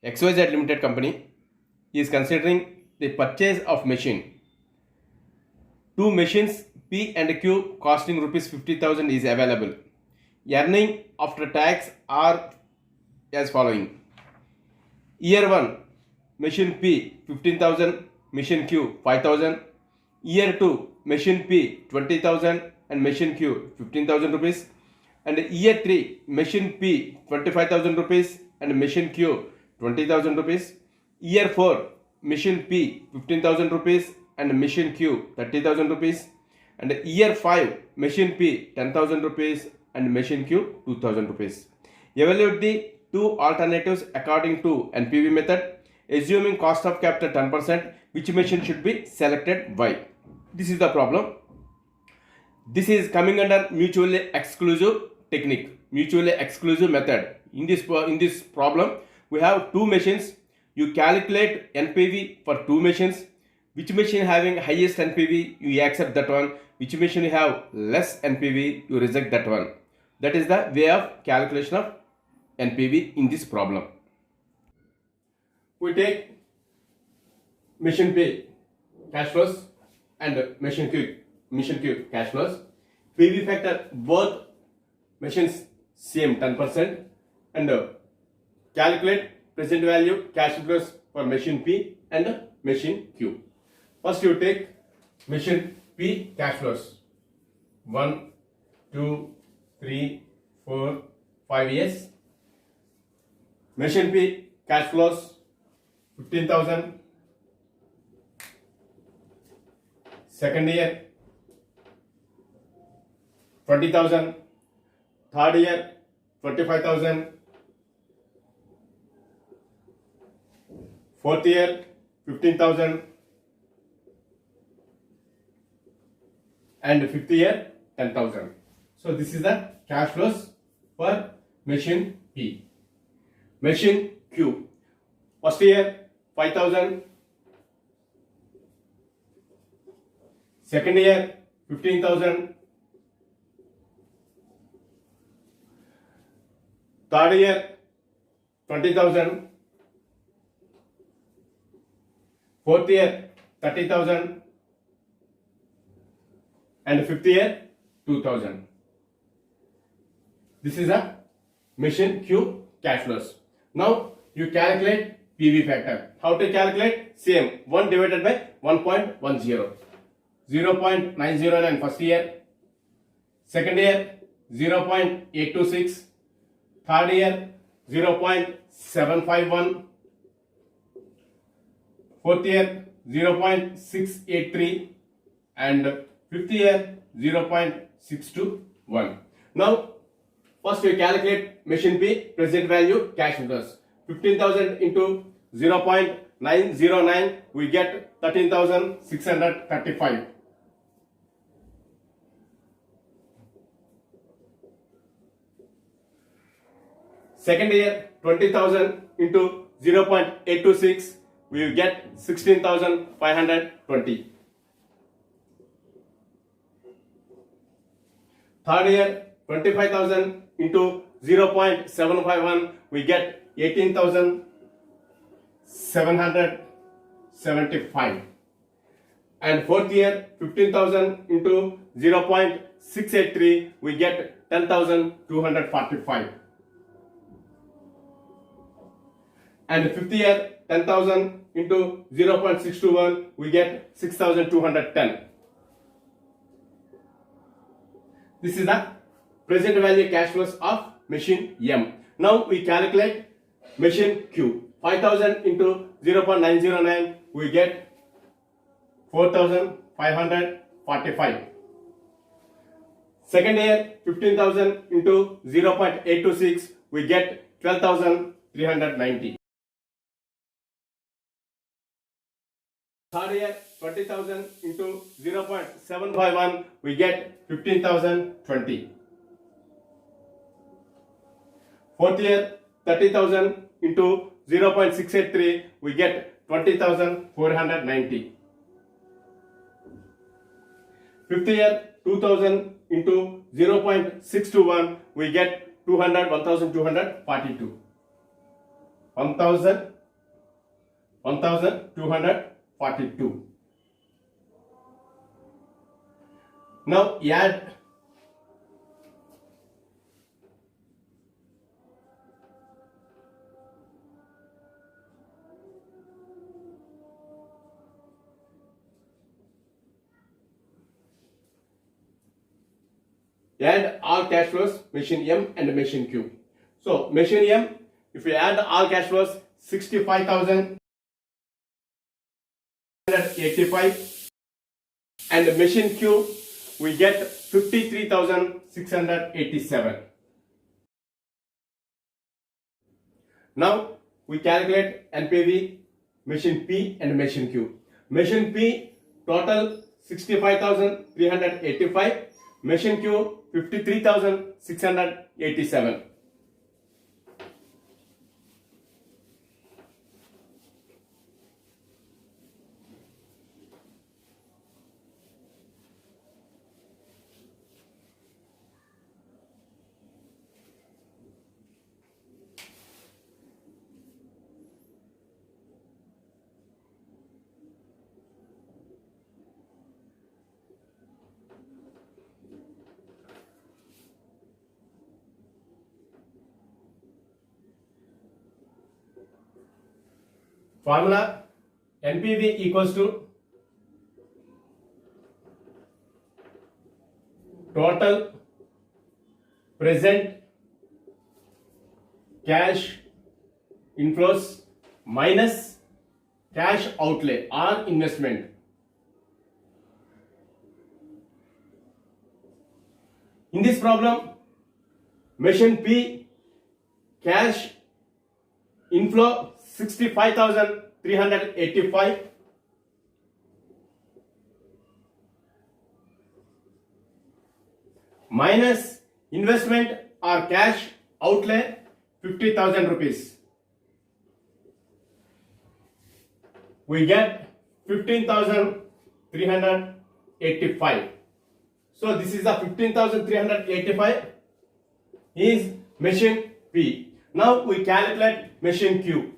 XYZ Limited Company is considering the purchase of machine. Two machines P and Q costing rupees 50,000 is available. Earning after tax are as following. Year 1 machine P 15,000, machine Q 5,000. Year 2 machine P 20,000 and machine Q 15,000 rupees. And year 3 machine P 25,000 rupees and machine Q 20,000 rupees. Year 4 machine P 15,000 rupees and machine Q 30,000 rupees. And year 5 machine P 10,000 rupees and machine Q 2,000 rupees. Evaluate the two alternatives according to NPV method. Assuming cost of capital 10%, which machine should be selected? Why? This is the problem. This is coming under mutually exclusive technique, mutually exclusive method. In this problem, we have two machines. You calculate NPV for two machines. Which machine having highest NPV, you accept that one. Which machine have less NPV, you reject that one. That is the way of calculation of NPV in this problem. We take machine P cash flows and machine Q cash flows. PV factor both machines same 10% and calculate present value cash flows for machine P and machine Q. First you take machine P cash flows 1, 2, 3, 4, 5 years. Machine P cash flows 15,000. Second year 20,000. Third year 25,000. Fourth year 15,000. And fifth year 10,000. So this is the cash flows for machine P. Machine Q. First year 5,000. Second year 15,000. Third year 20,000. Fourth year 30,000. And fifth year 2,000. This is a machine Q cash flows. Now you calculate PV factor. How to calculate? Same, 1 divided by 1.10. 0.909 first year. Second year 0.826. Third year 0.751. Fourth year 0.683 and fifth year 0.621. Now first we calculate machine P present value cash flows. 15,000 into 0.909, we get 13,635. Second year 20,000 into 0.826, we will get 16,520. Third year 25,000 into 0.751, we get 18,775. And fourth year 15,000 into 0.683, we get 10,245. And fifth year 10,000 into 0.621, we get 6,210. This is the present value cash flows of machine M. Now we calculate machine Q. 5,000 into 0.909, we get 4,545. Second year 15,000 into 0.826, we get 12,390. Third year 20,000 into 0.751, we get 15,020. Fourth year 30,000 into 0.683, we get 20,490. Fifth year 2,000 into 0.621, we get 1,242. 1000, 1242. Now add all cash flows, machine M and machine Q. So machine M, if we add all cash flows, 65,185, and machine Q, we get 53,687. Now we calculate NPV, machine P and machine Q. Machine P total 65,385, machine Q 53,687. Formula NPV equals to total present cash inflows minus cash outlay or investment. In this problem, machine P cash inflow 65,385 minus investment or cash outlay 50,000 rupees. We get 15,385. So this is the 15,385 is machine P. Now we calculate machine Q.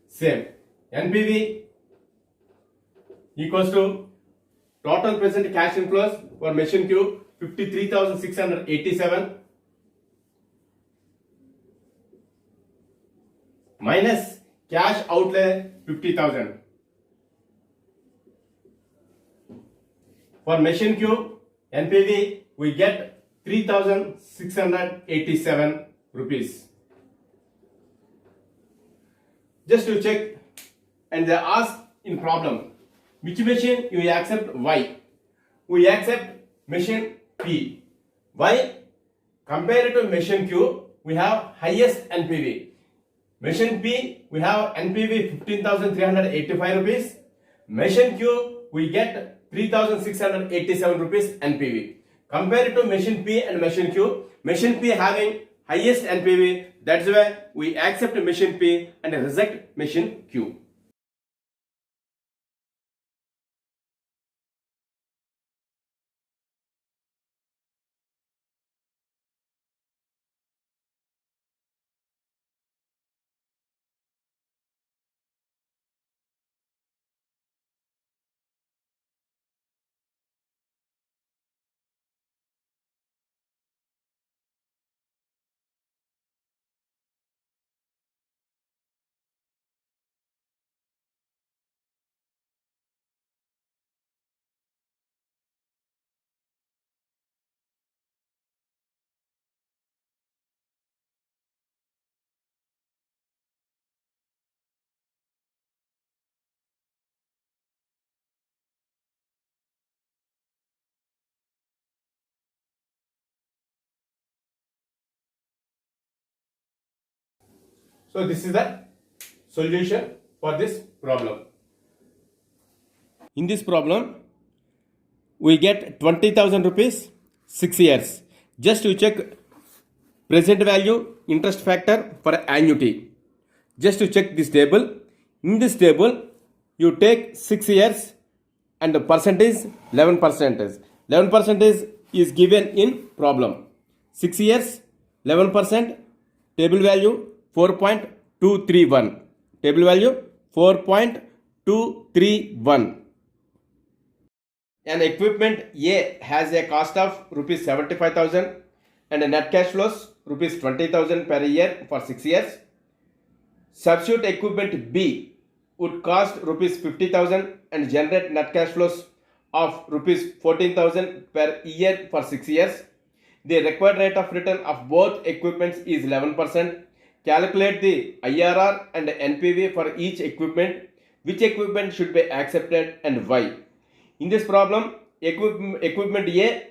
Same. NPV equals to total present cash inflows for machine Q 53,687 minus cash outlay 50,000. For machine Q NPV we get 3,687 rupees. Just to check, and they ask in problem which machine you accept. Y. We accept machine P. Why? Compared to machine Q, we have highest NPV. Machine P, we have NPV 15,385 rupees. Machine Q, we get 3,687 rupees NPV. Compared to machine P and machine Q, machine P having highest NPV. That's why we accept machine P and reject machine Q. So this is the solution for this problem. In this problem, we get 20,000 rupees 6 years. Just to check present value interest factor for annuity. Just to check this table. In this table, you take 6 years and the percentage 11%. 11% is given in problem. 6 years, 11%, table value 4.231. Table value 4.231. An equipment A has a cost of rupees 75,000 and a net cash flows rupees 20,000 per year for 6 years. Substitute equipment B would cost rupees 50,000 and generate net cash flows of rupees 14,000 per year for 6 years. The required rate of return of both equipments is 11%. Calculate the IRR and NPV for each equipment. Which equipment should be accepted and why? In this problem, equipment A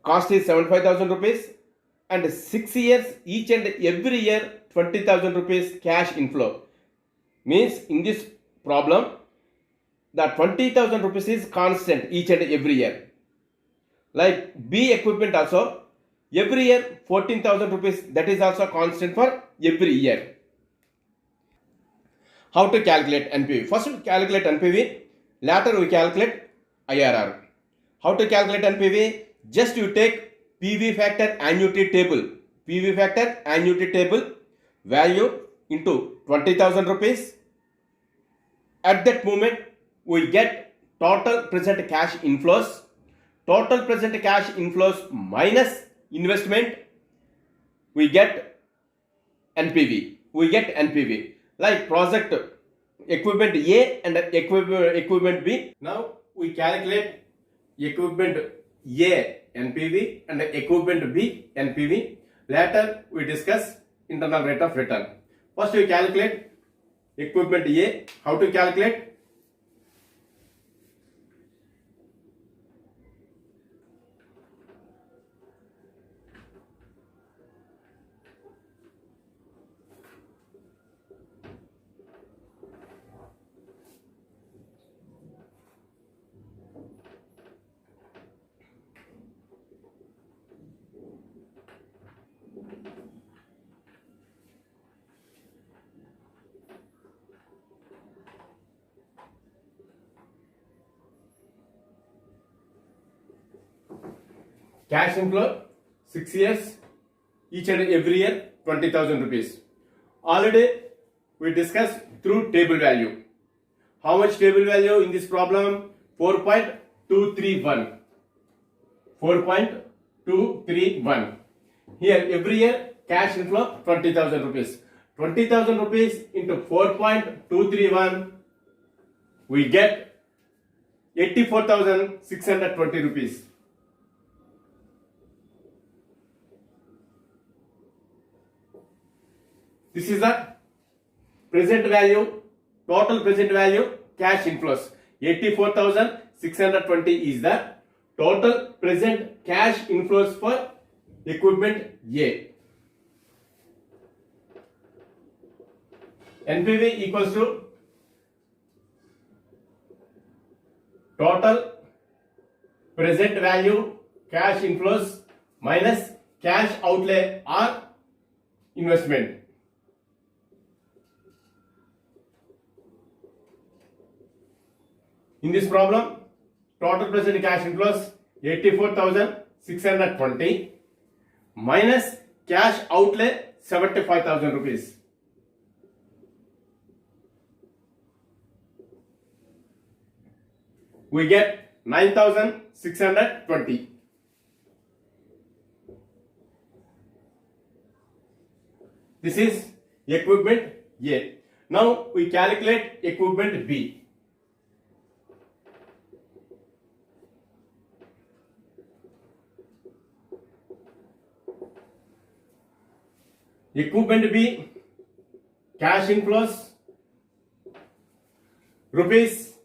cost is 75,000 rupees and 6 years each and every year 20,000 rupees cash inflow. Means in this problem, the 20,000 rupees is constant each and every year. Like B equipment also, every year 14,000 rupees, that is also constant for every year. How to calculate NPV? First we calculate NPV, later we calculate IRR. How to calculate NPV? Just you take PV factor annuity table. PV factor annuity table value into 20,000 rupees. At that moment, we get total present cash inflows. Total present cash inflows minus investment, we get NPV. We get NPV. Like project equipment A and equipment B. Now we calculate equipment A NPV and equipment B NPV. Later we discuss internal rate of return. First we calculate equipment A. How to calculate? Cash inflow 6 years, each and every year 20,000 rupees. Already we discussed through table value. How much table value in this problem? 4.231. 4.231. Here every year cash inflow 20,000 rupees. 20,000 rupees into 4.231, we get 84,620 rupees. This is the present value, total present value, cash inflows. 84,620 is the total present cash inflows for equipment A. NPV equals to total present value, cash inflows minus cash outlay or investment. In this problem, total present cash inflows 84,620 minus cash outlay 75,000 rupees. We get 9,620. This is equipment A. Now we calculate equipment B. Equipment B, cash inflows rupees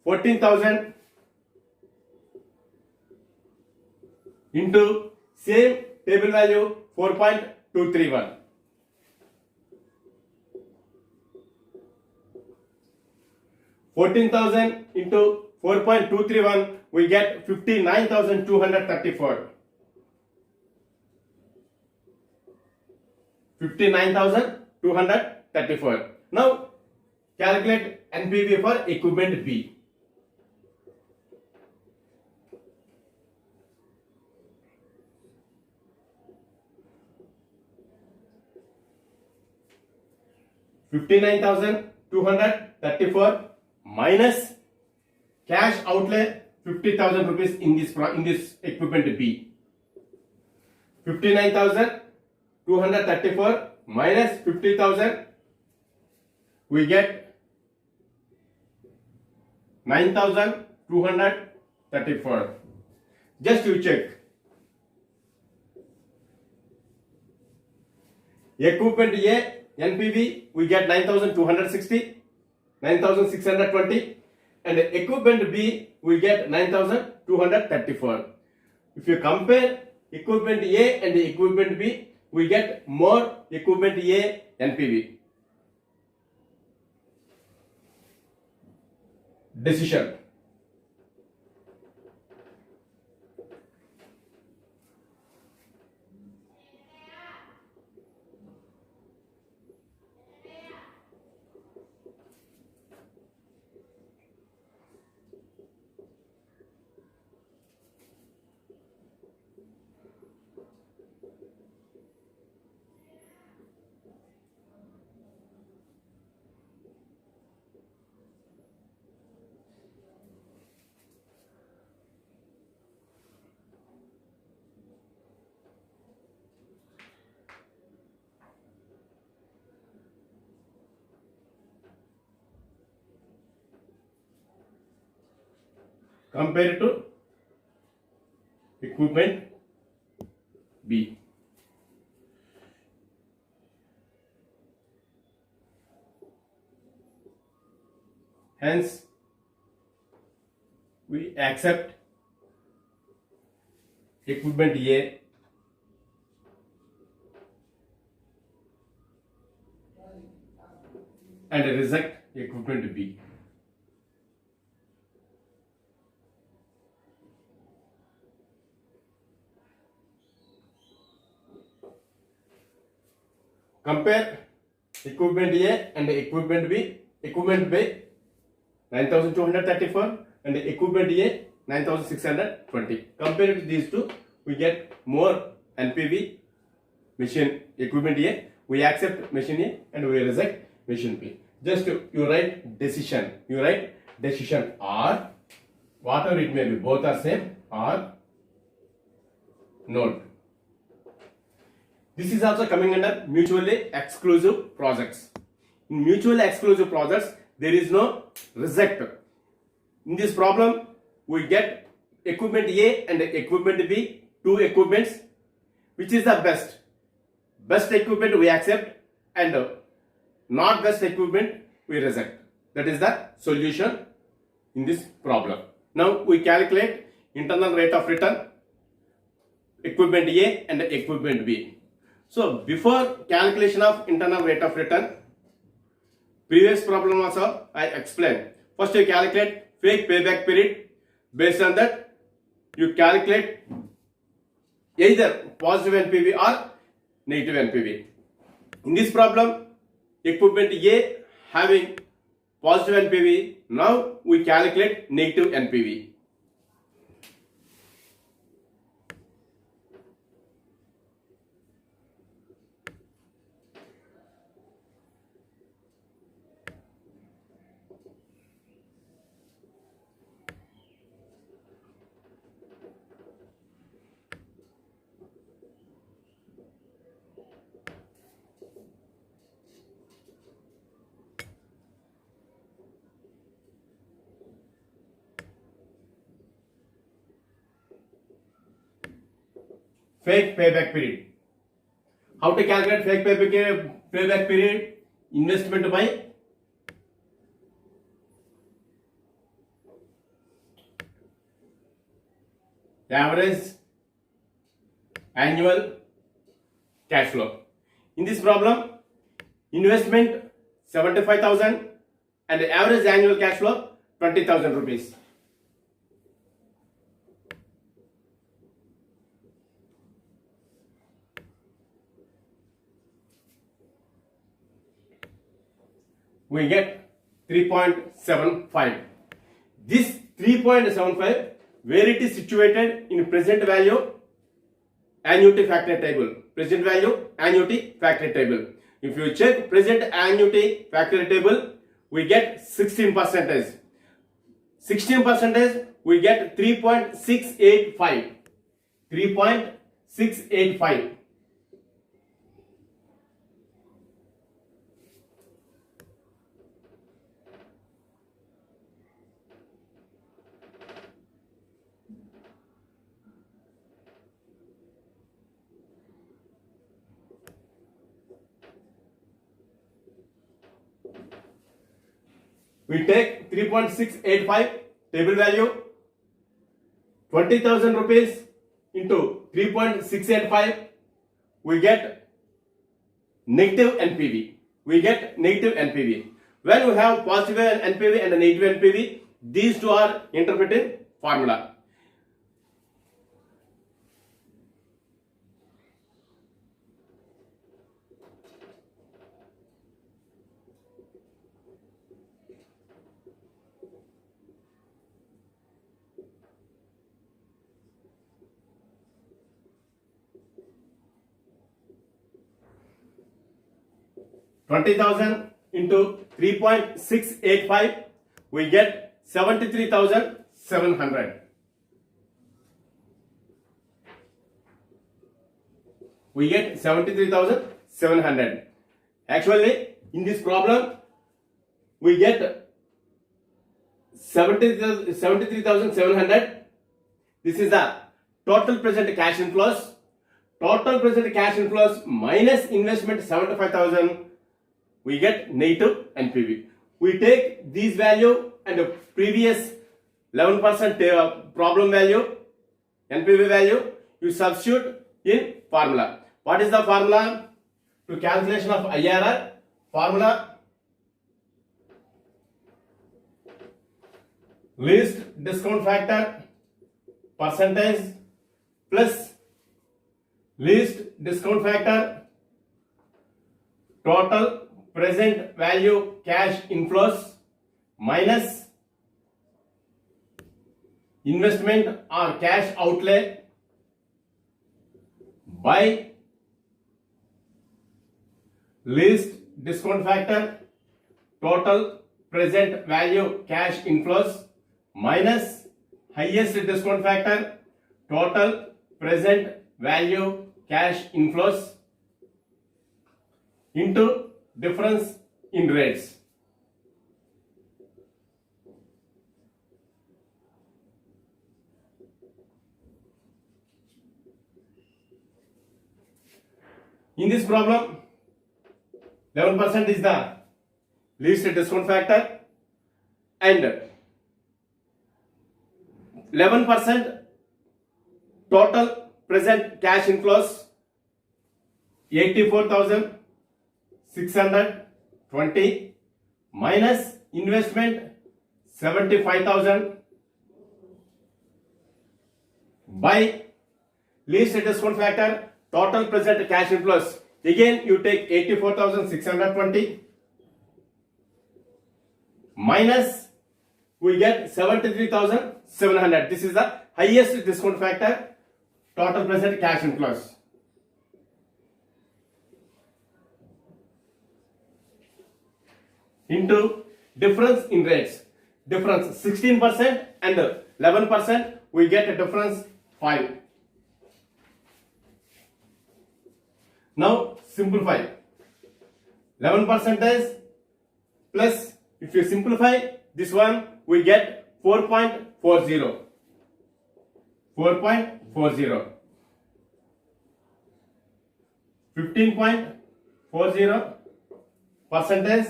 14,000 into same table value 4.231. $14,000 into 4.231, we get 59,234. 59,000 9,234. Now calculate NPV for equipment B. $59,234 minus cash outlay 50,000 rupees in this equipment B. 59,234 minus 50,000, we get 9,234. Just to check. Equipment A NPV, we get 9,260, 9,620, and equipment B, we get 9,234. If you compare equipment A and equipment B, we get more equipment A NPV. Decision. Compare to equipment B. Hence, we accept equipment A and reject equipment B. Compare equipment A and equipment B. Equipment B 9,234 and equipment A 9,620. Compare these two, we get more NPV machine equipment A. We accept machine A and we reject machine B. Just you write decision. You write decision or whatever it may be. Both are same or note. This is also coming under mutually exclusive projects. In mutually exclusive projects, there is no reject. In this problem, we get equipment A and equipment B, two equipments. Which is the best? Best equipment we accept and not best equipment we reject. That is the solution in this problem. Now we calculate internal rate of return, equipment A and equipment B. So before calculation of internal rate of return, previous problem also I explained. First you calculate fake payback period. Based on that, you calculate either positive NPV or negative NPV. In this problem, equipment A having positive NPV. Now we calculate negative NPV. Fake payback period. How to calculate fake payback period? Investment by average annual cash flow. In this problem, investment 75,000 and average annual cash flow 20,000 rupees. we get 3.75. This 3.75, where it is situated in present value annuity factor table. Present value annuity factor table. If you check present annuity factor table, we get 16%. 16%, we get 3.685. 3.685. We take 3.685 table value, 20,000 rupees into 3.685, we get negative NPV. We get negative NPV. When we have positive NPV and a negative NPV, these two are interpreted formula. $20,000 into 3.685, we get 73,700. We get 73,700. Actually, in this problem, we get 73,700. This is the total present cash inflows. Total present cash inflows minus investment 75,000. We get negative NPV. We take this value and the previous 11% problem value, NPV value, you substitute in formula. What is the formula? To calculation of IRR, formula least discount factor percentage plus least discount factor total present value cash inflows minus investment or cash outlay by least discount factor total present value cash inflows minus highest discount factor total present value cash inflows into difference in rates. In this problem, 11% is the least discount factor and 11% total present cash inflows 84,620 minus investment 75,000 by least discount factor total present cash inflows. Again you take 84,620 minus we get 73,700. This is the highest discount factor total present cash inflows. Into difference in rates. Difference 16% and 11%, we get a difference 5. Now simplify. 11% plus, if you simplify this one, we get 4.40. 4.40. 15.40 percentage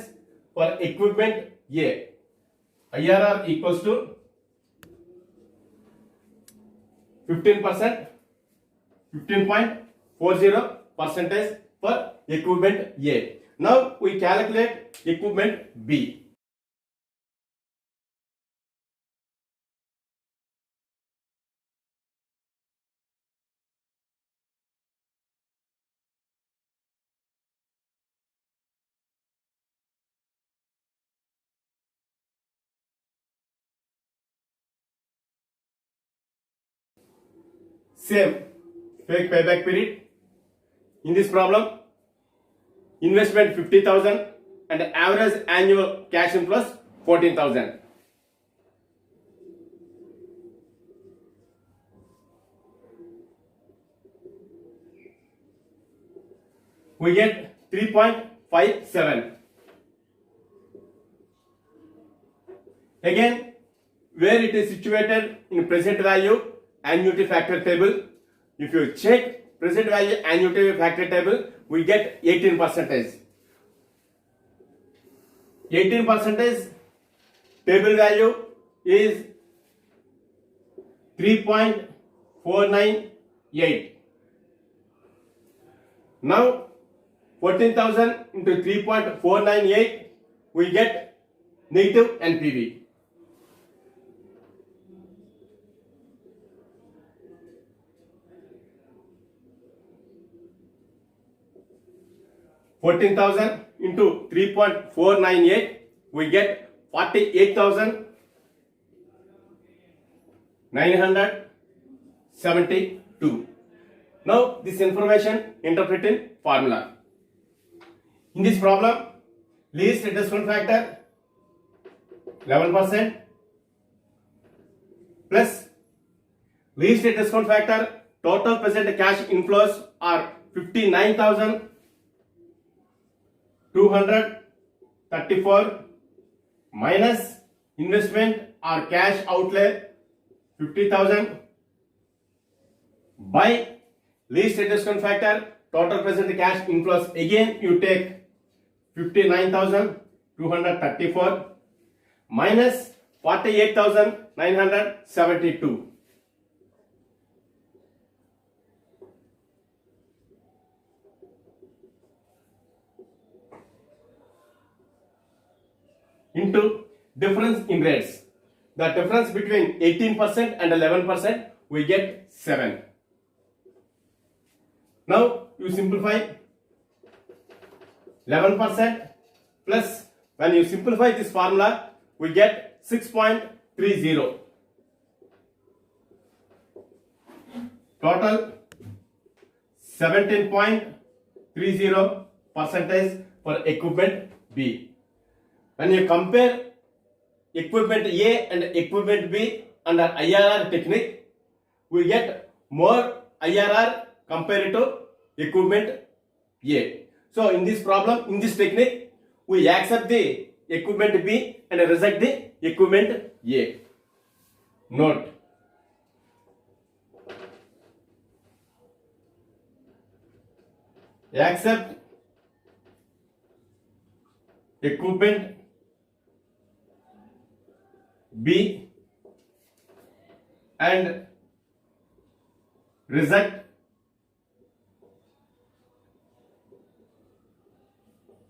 for equipment A. IRR equals to 15%, 15.40 percentage for equipment A. Now we calculate equipment B. Same fake payback period. In this problem, investment 50,000 and average annual cash inflows 14,000. We get 3.57. Again, where it is situated in present value annuity factor table, if you check present value annuity factor table, we get 18%. 18% table value is 3.498. Now 14,000 into 3.498, we get negative NPV. $14,000 into 3.498, we get 48,972. Now this information interpret in formula. In this problem, least discount factor 11% plus least discount factor total present cash inflows are 59,234 minus investment or cash outlay 50,000 by least discount factor total present cash inflows, again you take 59,234 minus 48,972. Into difference in rates. The difference between 18% and 11%, we get 7. Now you simplify 11% plus, when you simplify this formula, we get 6.30. Total 17.30% for equipment B. When you compare equipment A and equipment B under IRR technique, we get more IRR compared to equipment A. So in this problem, in this technique, we accept the equipment B and reject the equipment A. Note. Accept equipment B and reject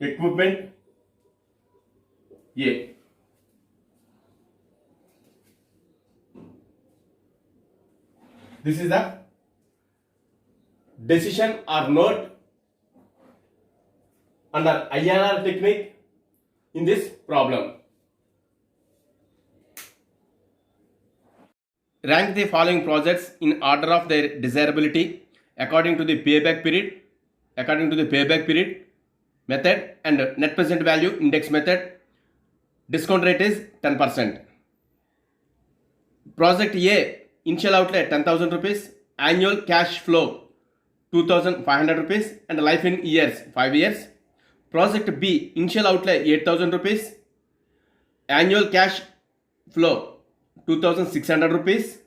equipment A. This is the decision or note under IRR technique in this problem. Rank the following projects in order of their desirability according to the payback period method and net present value index method. Discount rate is 10%. Project A, initial outlay 10,000 rupees, annual cash flow 2,500 rupees and life in years 5 years. Project B, initial outlay 8,000 rupees, annual cash flow 2,600 rupees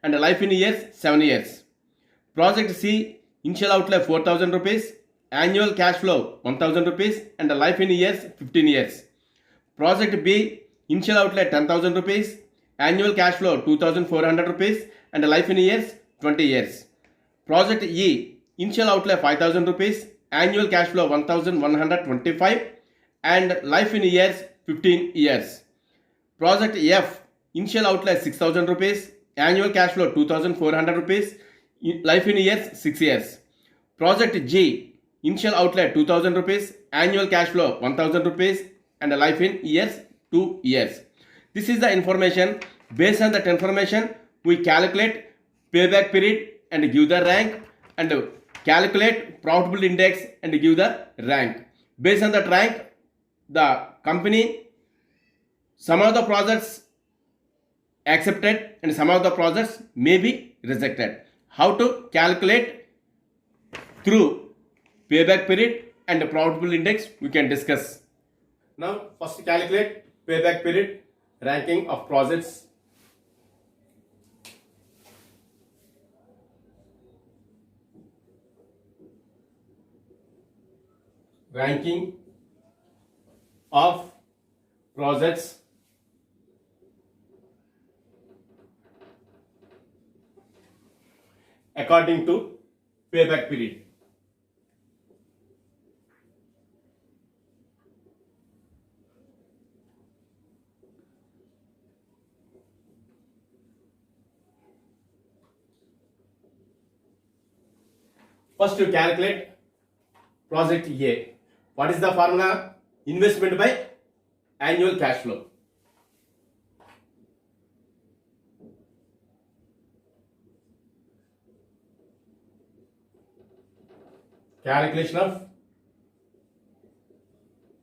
and life in years 7 years. Project C, initial outlay 4,000 rupees, annual cash flow 1,000 rupees and life in years 15 years. Project B, initial outlay 10,000 rupees, annual cash flow 2,400 rupees and life in years 20 years. Project E, initial outlay 5,000 rupees, annual cash flow 1,125 and life in years 15 years. Project F, initial outlay 6,000 rupees, annual cash flow 2,400 rupees, life in years 6 years. Project G, initial outlay 2,000 rupees, annual cash flow 1,000 rupees and life in years 2 years. This is the information. Based on that information, we calculate payback period and give the rank, and calculate profitable index and give the rank. Based on that rank, the company, some of the projects accepted and some of the projects may be rejected. How to calculate? Through payback period and profitable index we can discuss. Now first calculate payback period, ranking of projects. Ranking of projects according to payback period. First you calculate project A. What is the formula? Investment by annual cash flow. Calculation of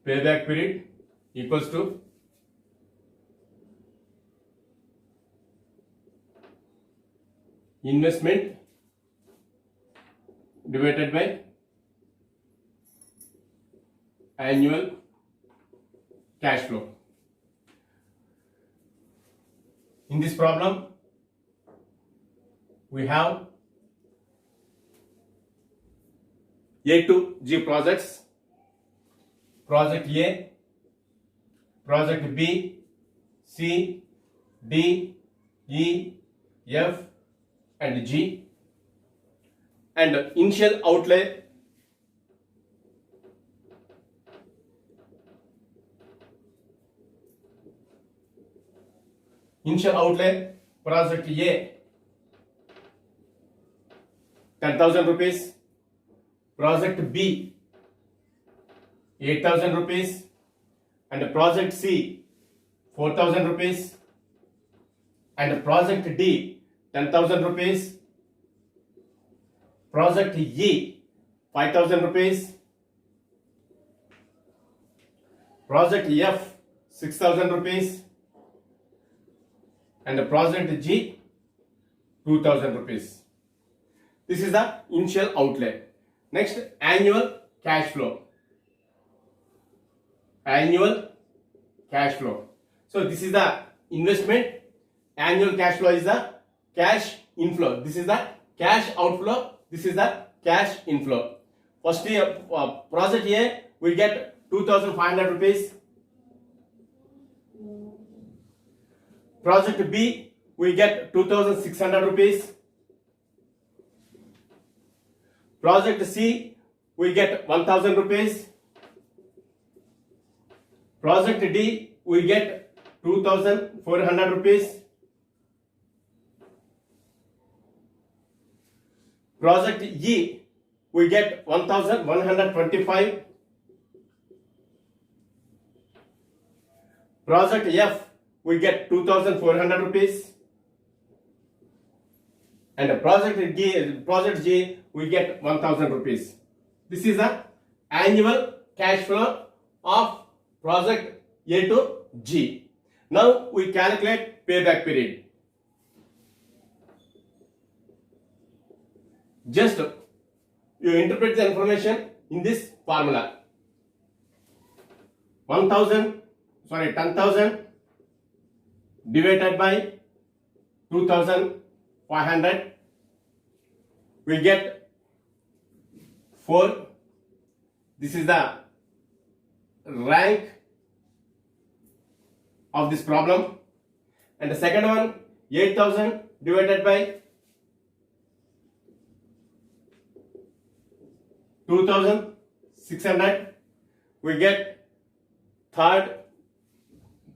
payback period equals to investment divided by annual cash flow. In this problem, we have A to G projects, project A, project B, C, D, E, F and G, and initial outlay project A 10,000 rupees, project B 8,000 rupees, and project C 4,000 rupees, and project D 10,000 rupees, project E 5,000 rupees, project F 6,000 rupees, and project G 2,000 rupees. This is the initial outlay. Next, annual cash flow. Annual cash flow. So this is the investment. Annual cash flow is the cash inflow. This is the cash outflow. This is the cash inflow. First year, project A we get 2,500 rupees. Project B we get 2,600 rupees. Project C we get 1,000 rupees. Project D we get 2,400 rupees. Project E we get 1,125. Project F we get 2,400 rupees. And project G we get 1,000 rupees. This is the annual cash flow of project A to G. Now we calculate payback period. Just you interpret the information in this formula. 10,000 divided by 2,500, we get 4. This is the rank of this problem. And the second one, 8,000 divided by 2,600, we get third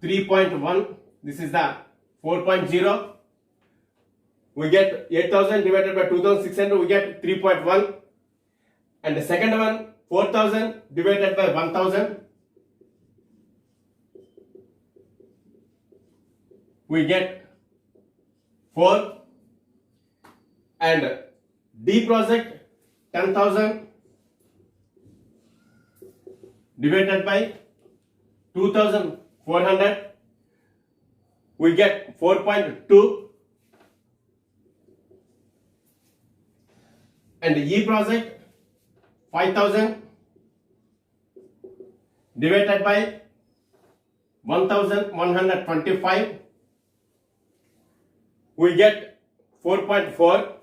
3.1. This is the 4.0. We get 8,000 divided by 2,600, we get 3.1. And the second one, 4,000 divided by 1,000, we get 4. And D project 10,000 divided by 2,400, we get 4.2. And E project 5,000 divided by 1,125, we get 4.4.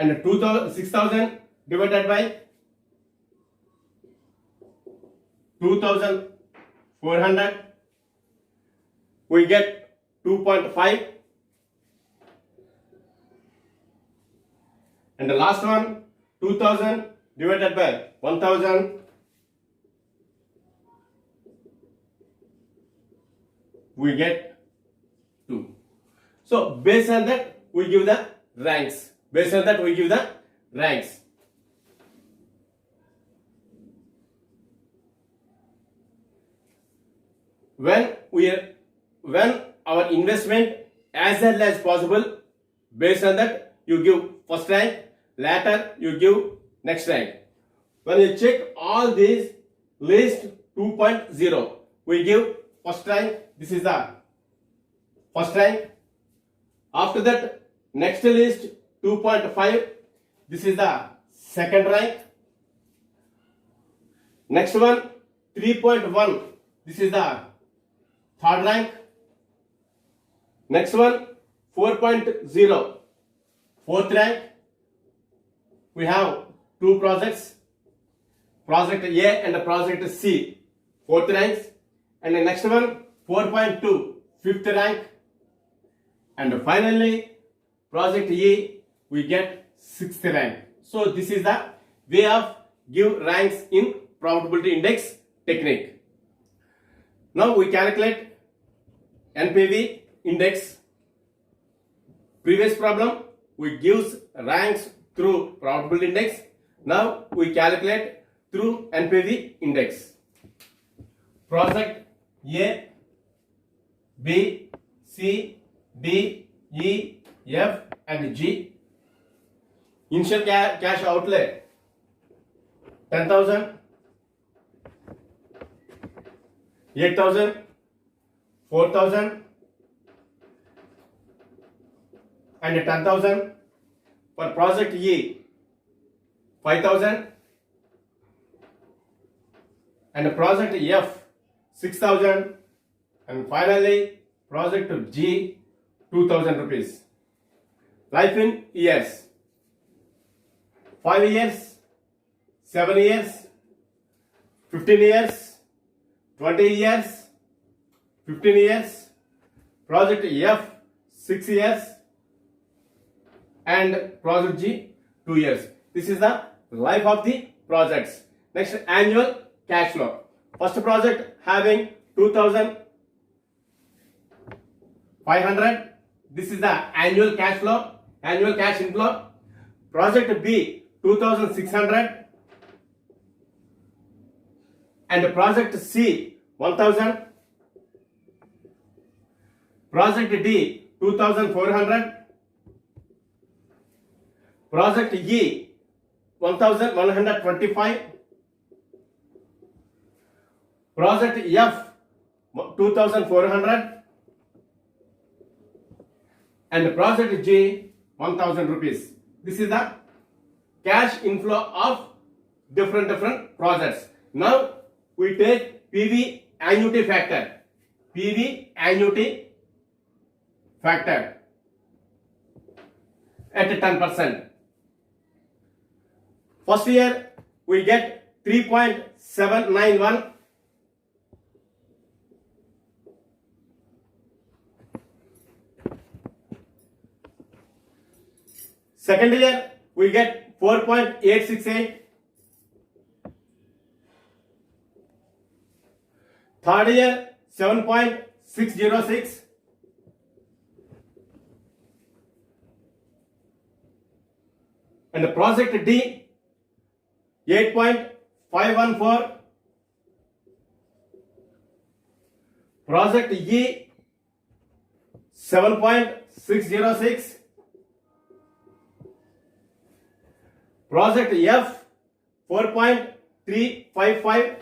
And 6,000 divided by 2,400, we get 2.5. And the last one, 2,000 divided by 1,000, we get 2. So based on that, we give the ranks. Based on that, we give the ranks. When our investment as early as possible, based on that, you give first rank, later you give next rank. When you check all these, list 2.0, we give first rank. This is the first rank. After that, next list 2.5, this is the second rank. Next one 3.1, this is the third rank. Next one 4.0, fourth rank. We have two projects, project A and project C, fourth ranks. And the next one 4.2, fifth rank. And finally project E, we get sixth rank. So this is the way of give ranks in probability index technique. Now we calculate NPV index. Previous problem we gives ranks through probability index. Now we calculate through NPV index. Project A, B, C, D, E, F and G. Initial cash outlay 10,000, 8,000, 4,000 and 10,000. For project E 5,000 and project F 6,000 and finally project G 2,000 rupees. Life in years: 5 years, 7 years, 15 years, 20 years, 15 years. Project F 6 years and project G 2 years. This is the life of the projects. Next, annual cash flow. First project having 2,500. This is the annual cash flow, annual cash inflow. Project B 2,600 and project C 1,000. Project D 2,400. Project E 1,125. Project F 2,400 and project G 1,000 rupees. This is the cash inflow of different projects. Now we take PV annuity factor. PV annuity factor at 10%. First year we get 3.791. Second year we get 4.868. Third year 7.606. And the project D 8.514. Project E 7.606. Project F 4.355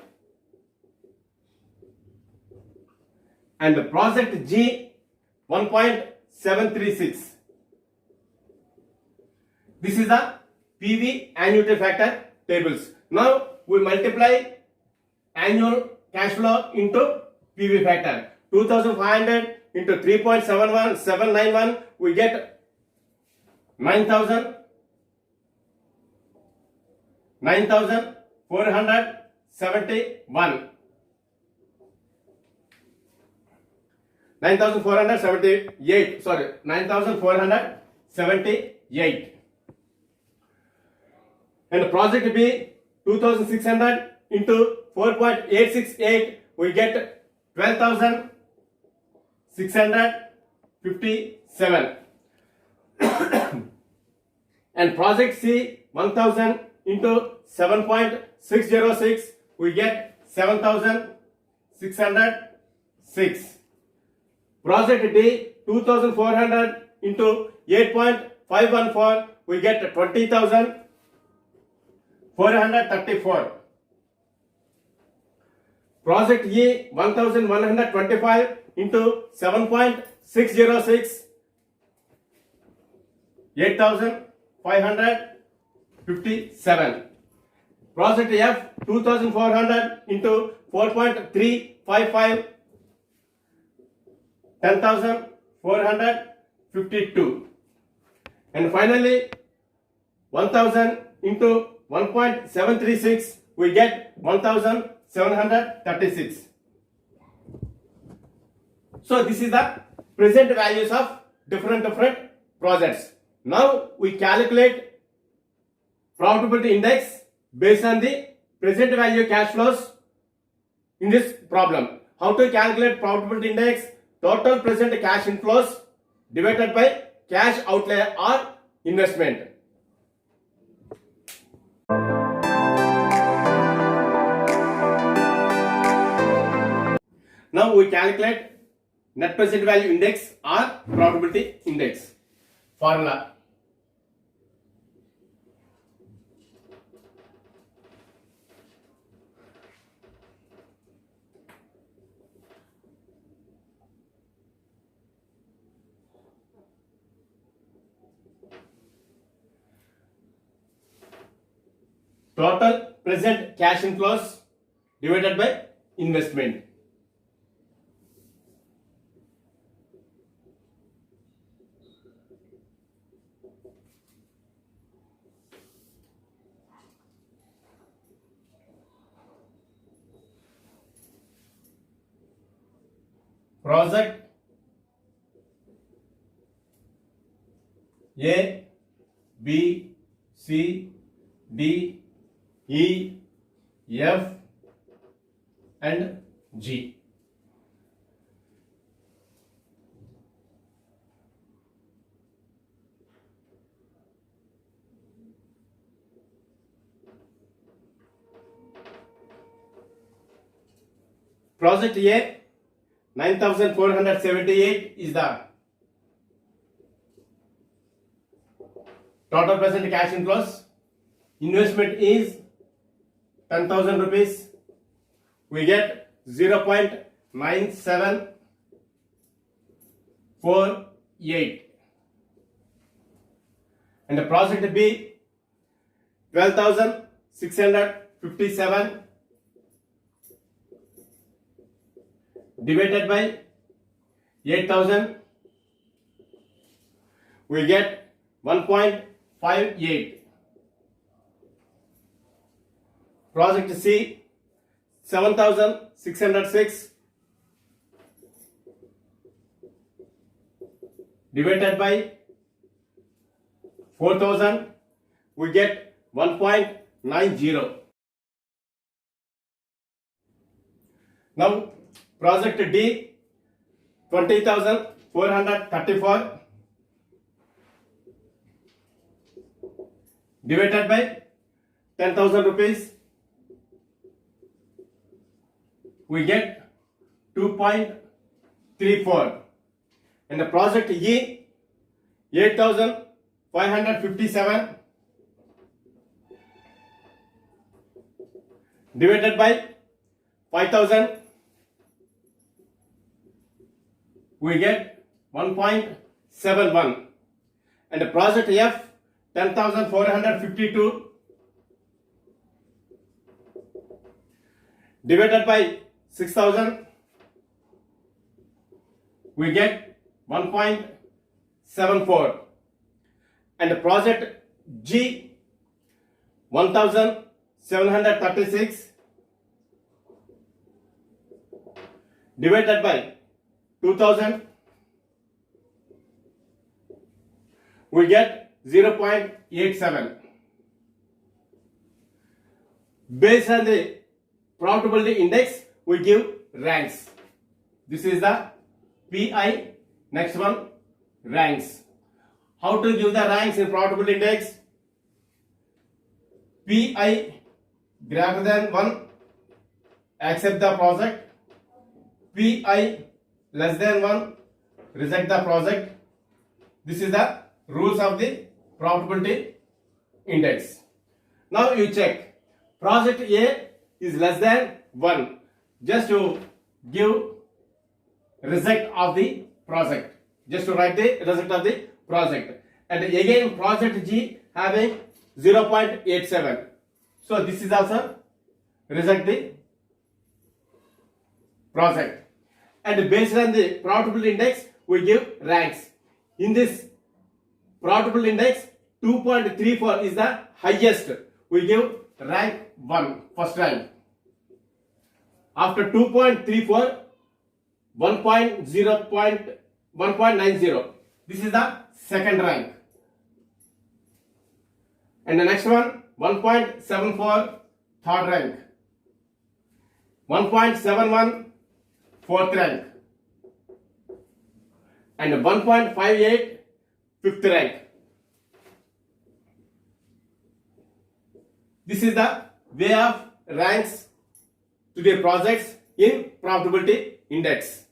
and project G 1.736. This is the PV annuity factor tables. Now we multiply annual cash flow into PV factor. 2500 into 3.71791, we get 9,471. 9,478. Sorry, 9,478. And project B 2,600 into 4.868, we get 12,657. And project C 1,000 into 7.606, we get 7,606. Project D 2,400 into 8.514, we get 20,434. Project E 1,125 into 7.606, 8,557. Project F 2,400 into 4.355, 10,452. And finally 1,000 into 1.736, we get 1,736. So this is the present values of different projects. Now we calculate profitability index based on the present value cash flows in this problem. How to calculate profitability index? Total present cash inflows divided by cash outlay or investment. Now we calculate net present value index or profitability index. Formula. Total present cash inflows divided by investment. Project A, B, C, D, E, F and G. Project A 9,478 is the total present cash inflows. Investment is 10,000 rupees. We get 0.9748. And the project B 12,657 divided by 8,000, we get 1.58. Project C 7,606 divided by 4,000, we get 1.90. Now project D 20,434 divided by 10,000 rupees, we get 2.34. And the project E 8557 divided by 5000, we get 1.71. And the project F 10,452 divided by 6,000, we get 1.74. And the project G 1,736 divided by 2,000, we get 0.87. Based on the profitability index, we give ranks. This is the PI. Next one, ranks. How to give the ranks in profitability index? PI greater than 1, accept the project. PI less than 1, reject the project. This is the rules of the profitability index. Now you check. Project A is less than 1. Just to give reject of the project. Just to write the reject of the project. And again project G having 0.87. So this is also reject the project. And based on the profitability index, we give ranks. In this profitability index, 2.34 is the highest. We give rank 1, first rank. After 2.34, 1.90. This is the second rank. And the next one, 1.74, third rank. 1.71, fourth rank. And 1.58, fifth rank. This is the way of ranks to the projects in profitability index.